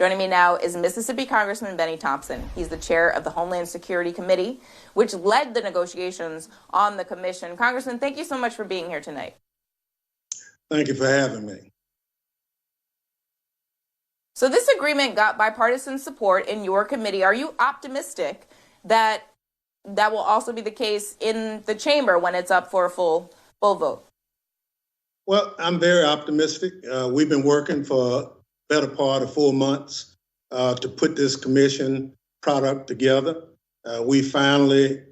Joining me now is Mississippi Congressman Benny Thompson. He's the chair of the Homeland Security Committee, which led the negotiations on the commission. Congressman, thank you so much for being here tonight. Thank you for having me. So this agreement got bipartisan support in your committee. Are you optimistic that that will also be the case in the chamber when it's up for a full vote? Well, I'm very optimistic. We've been working for a better part of 4 months to put this commission product together. We finally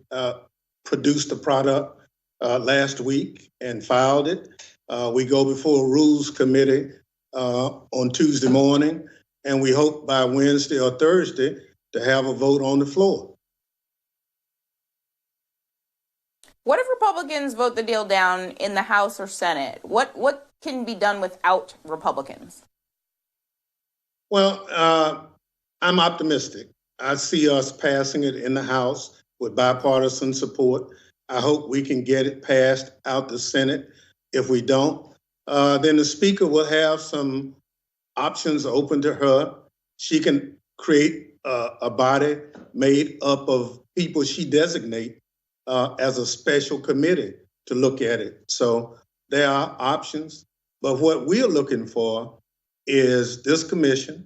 produced the product last week and filed it. We go before a Rules Committee on Tuesday morning, and we hope by Wednesday or Thursday to have a vote on the floor. What if Republicans vote the deal down in the House or Senate? What can be done without Republicans? Well, I'm optimistic. I see us passing it in the House with bipartisan support. I hope we can get it passed out the Senate. If we don't, then the Speaker will have some options open to her. She can create a body made up of people she designates as a special committee to look at it. So there are options, but what we're looking for is this commission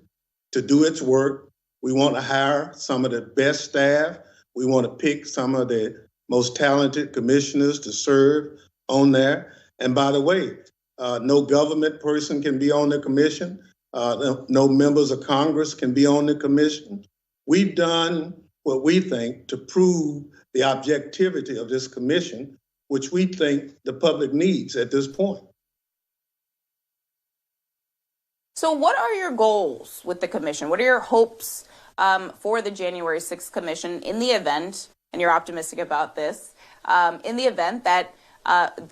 to do its work. We want to hire some of the best staff. We want to pick some of the most talented commissioners to serve on there. And by the way, no government person can be on the commission. No members of Congress can be on the commission. We've done what we think to prove the objectivity of this commission, which we think the public needs at this point. So what are your goals with the commission? What are your hopes for the January 6th commission in the event, and you're optimistic about this, in the event that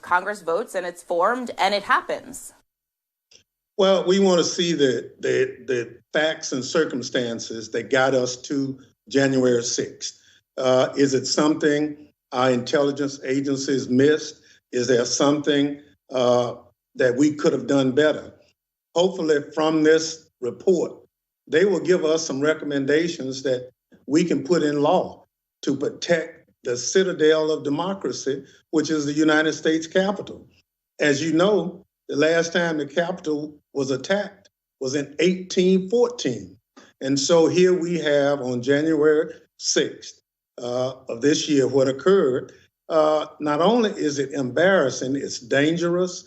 Congress votes and it's formed and it happens? Well, we want to see the facts and circumstances that got us to January 6th. Is it something our intelligence agencies missed? Is there something that we could have done better? Hopefully from this report, they will give us some recommendations that we can put in law to protect the citadel of democracy, which is the United States Capitol. As you know, the last time the Capitol was attacked was in 1814. And so here we have on January 6th of this year what occurred. Not only is it embarrassing, it's dangerous.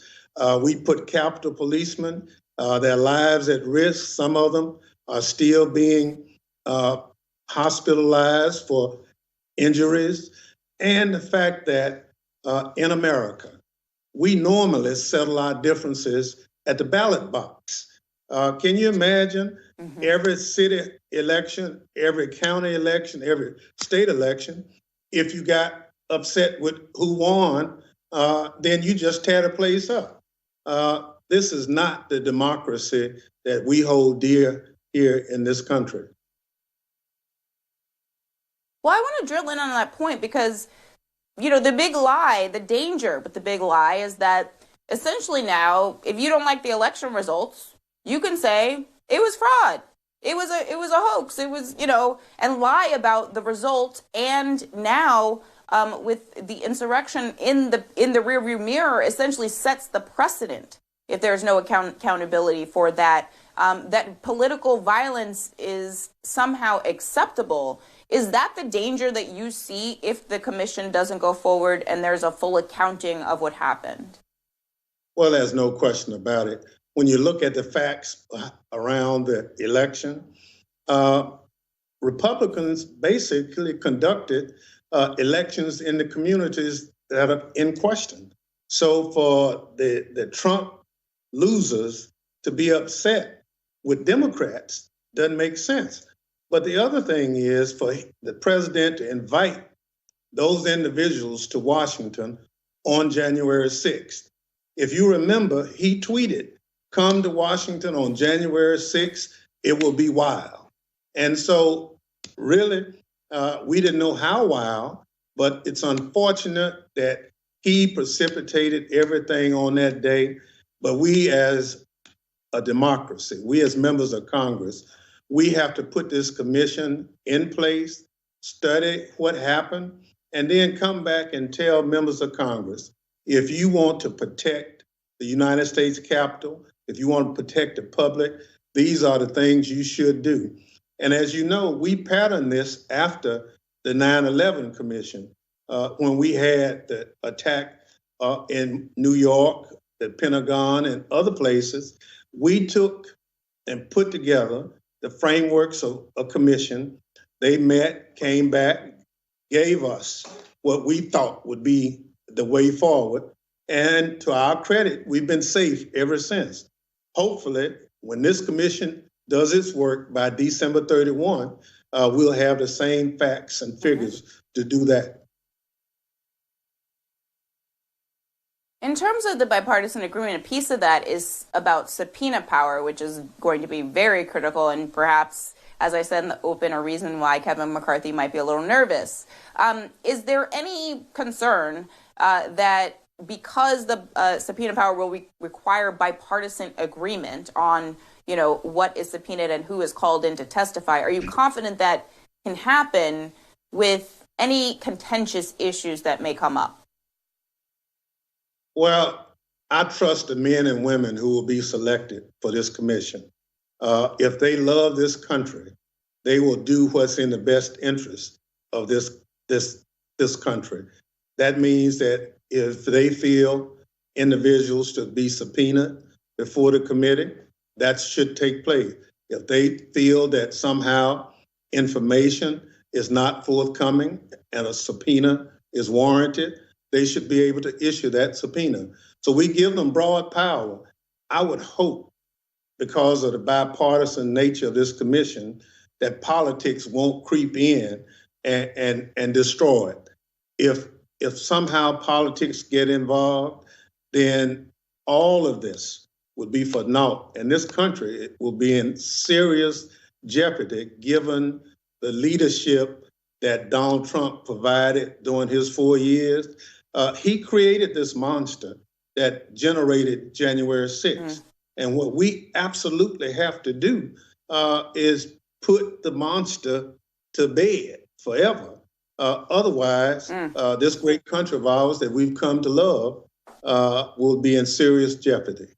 We put Capitol policemen, their lives at risk. Some of them are still being hospitalized for injuries. And the fact that in America, we normally settle our differences at the ballot box. Can you imagine every city election, every county election, every state election, if you got upset with who won, then you just tear the place up. This is not the democracy that we hold dear here in this country. Well, I want to drill in on that point because, you know, the big lie, the danger with the big lie is that essentially now, if you don't like the election results, you can say it was fraud. It was a hoax. It was, you know, and lie about the result. And now with the insurrection in the rearview mirror essentially sets the precedent. If there's no accountability for that, that political violence is somehow acceptable. Is that the danger that you see if the commission doesn't go forward and there's a full accounting of what happened? Well, there's no question about it. When you look at the facts around the election, Republicans basically conducted elections in the communities that are in question. So for the Trump losers to be upset with Democrats doesn't make sense. But the other thing is for the president to invite those individuals to Washington on January 6th. If you remember, he tweeted, "Come to Washington on January 6th, it will be wild." And so really, we didn't know how wild, but it's unfortunate that he precipitated everything on that day. But we as a democracy, we as members of Congress, We have to put this commission in place, study what happened, and then come back and tell members of Congress, if you want to protect the United States Capitol, if you want to protect the public, these are the things you should do. And as you know, we patterned this after the 9/11 Commission, when we had the attack in New York, the Pentagon, and other places. We took and put together the frameworks of a commission. They met, came back, gave us what we thought would be the way forward. And to our credit, we've been safe ever since. Hopefully, when this commission does its work by December 31, we'll have the same facts and figures to do that. In terms of the bipartisan agreement, a piece of that is about subpoena power, which is going to be very critical and perhaps, as I said in the open, a reason why Kevin McCarthy might be a little nervous. Is there any concern that because the subpoena power will require bipartisan agreement on, what is subpoenaed and who is called in to testify, are you confident that can happen with any contentious issues that may come up? Well, I trust the men and women who will be selected for this commission. If they love this country, they will do what's in the best interest of this country. That means that if they feel individuals should be subpoenaed before the committee, that should take place. If they feel that somehow information is not forthcoming and a subpoena is warranted, they should be able to issue that subpoena. So we give them broad power. I would hope, because of the bipartisan nature of this commission, that politics won't creep in and destroy it. If somehow politics get involved, then all of this would be for naught. And this country will be in serious jeopardy given the leadership that Donald Trump provided during his 4 years. He created this monster that generated January 6th. And what we absolutely have to do is put the monster to bed forever. Otherwise, this great country of ours that we've come to love will be in serious jeopardy.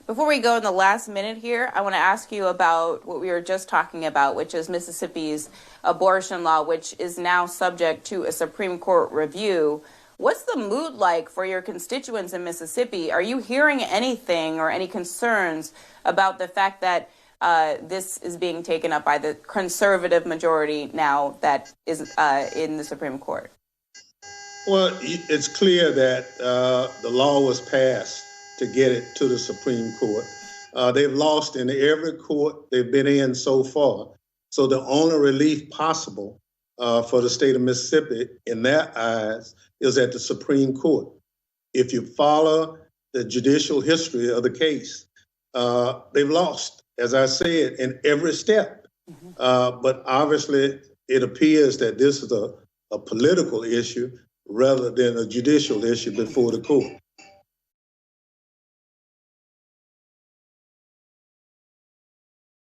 Before we go in the last minute here, I want to ask you about what we were just talking about, which is Mississippi's abortion law, which is now subject to a Supreme Court review. What's the mood like for your constituents in Mississippi? Are you hearing anything or any concerns about the fact that this is being taken up by the conservative majority now that is in the Supreme Court? Well, it's clear that the law was passed to get it to the Supreme Court. They've lost in every court they've been in so far. So the only relief possible for the state of Mississippi, in their eyes, is at the Supreme Court. If you follow the judicial history of the case, they've lost, as I said, in every step. But obviously, it appears that this is a political issue rather than a judicial issue before the court.